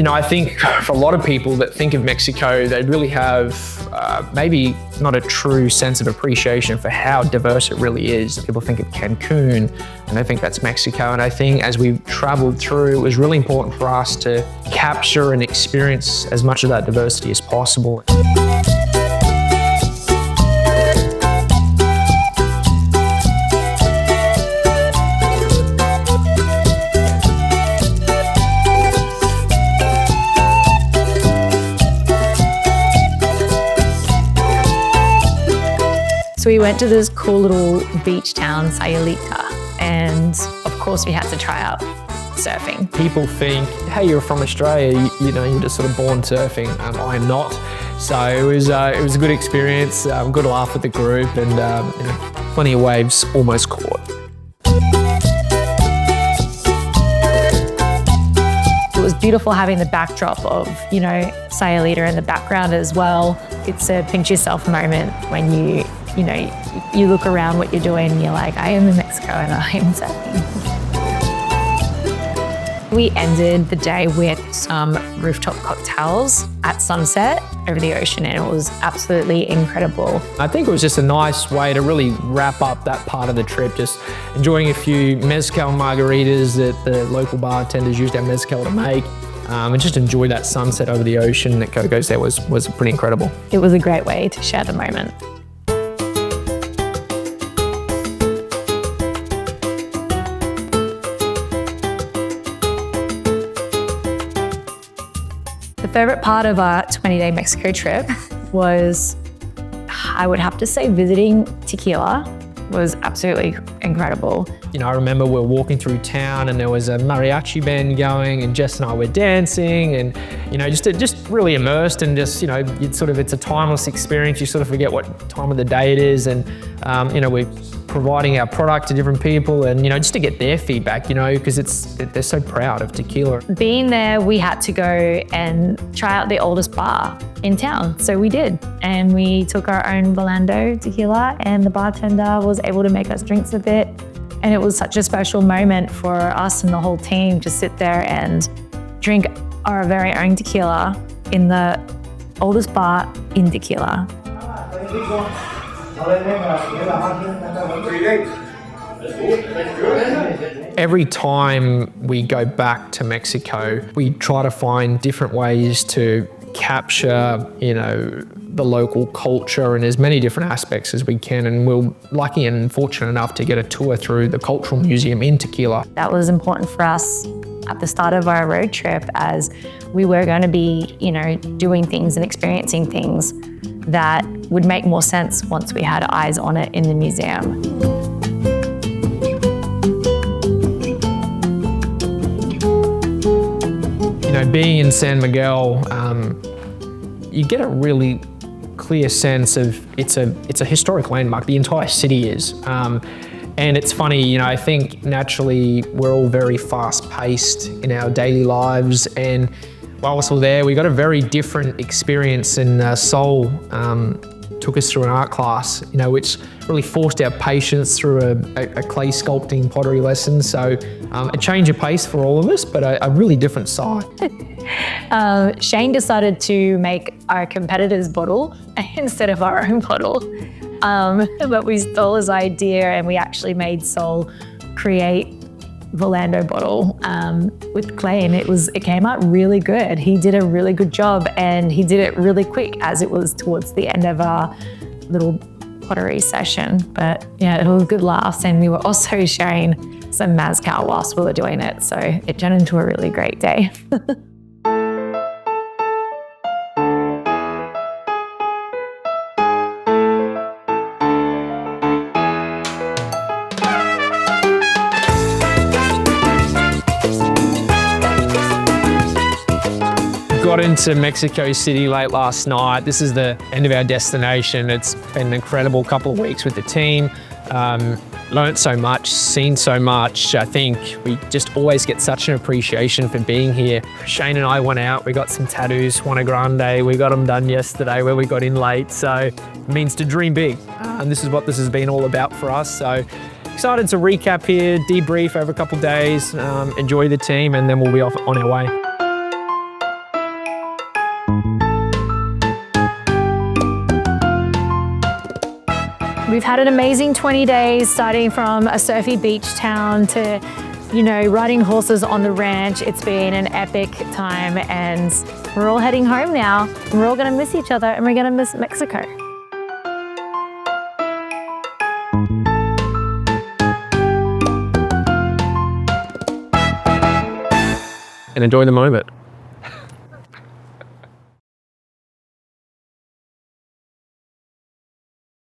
I think for a lot of people that think of Mexico, they really have maybe not a true sense of appreciation for how diverse it really is. People think of Cancun and they think that's Mexico. And I think as we traveled through, it was really important for us to capture and experience as much of that diversity as possible. So we went to this cool little beach town, Sayulita, and of course we had to try out surfing. People think, hey, you're from Australia, you're just sort of born surfing. I am not. So it was a good experience, good laugh with the group, and plenty of waves almost caught. It was beautiful having the backdrop of, Sayulita in the background as well. It's a pinch yourself moment when you look around what you're doing and you're like, I am in Mexico and I am surfing. We ended the day with some rooftop cocktails at sunset over the ocean, and it was absolutely incredible. I think it was just a nice way to really wrap up that part of the trip, just enjoying a few Mezcal margaritas that the local bartenders used our Mezcal to make. And just enjoy that sunset over the ocean that goes there was pretty incredible. It was a great way to share the moment. The favorite part of our 20-day Mexico trip was, I would have to say, visiting Tequila was absolutely incredible. I remember we were walking through town and there was a mariachi band going and Jess and I were dancing and, just really immersed and just, it's a timeless experience. You sort of forget what time of the day it is and, we're providing our product to different people and, just to get their feedback, because they're so proud of tequila. Being there, we had to go and try out the oldest bar in town. So we did. And we took our own Volando Tequila and the bartender was able to make us drinks with it. And it was such a special moment for us and the whole team to sit there and drink our very own tequila in the oldest bar in Tequila. Every time we go back to Mexico, we try to find different ways to capture, the local culture in as many different aspects as we can. And we're lucky and fortunate enough to get a tour through the Cultural Museum in Tequila. That was important for us at the start of our road trip, as we were going to be, doing things and experiencing things that would make more sense once we had eyes on it in the museum. Being in San Miguel, you get a really clear sense of it's a historic landmark. The entire city is. And it's funny, I think naturally we're all very fast-paced in our daily lives, and while we're there, we got a very different experience in Seoul. Took us through an art class, which really forced our patience through a clay sculpting pottery lesson. So a change of pace for all of us, but a really different side. Shane decided to make our competitor's bottle instead of our own bottle. But we stole his idea and we actually made Sol create Volando bottle with clay, and it came out really good. He did a really good job and he did it really quick as it was towards the end of our little pottery session. But yeah, it was good laughs, and we were also sharing some Mezcal whilst we were doing it. So it turned into a really great day. Got into Mexico City late last night. This is the end of our destination. It's been an incredible couple of weeks with the team. Learned so much, seen so much. I think we just always get such an appreciation for being here. Shane and I went out, we got some tattoos, Juana Grande. We got them done yesterday where we got in late. So it means to dream big. And this is what this has been all about for us. So excited to recap here, debrief over a couple of days, enjoy the team, and then we'll be off on our way. We've had an amazing 20 days, starting from a surfy beach town to, you know, riding horses on the ranch. It's been an epic time, and we're all heading home now. We're all gonna miss each other, and we're gonna miss Mexico. And enjoy the moment.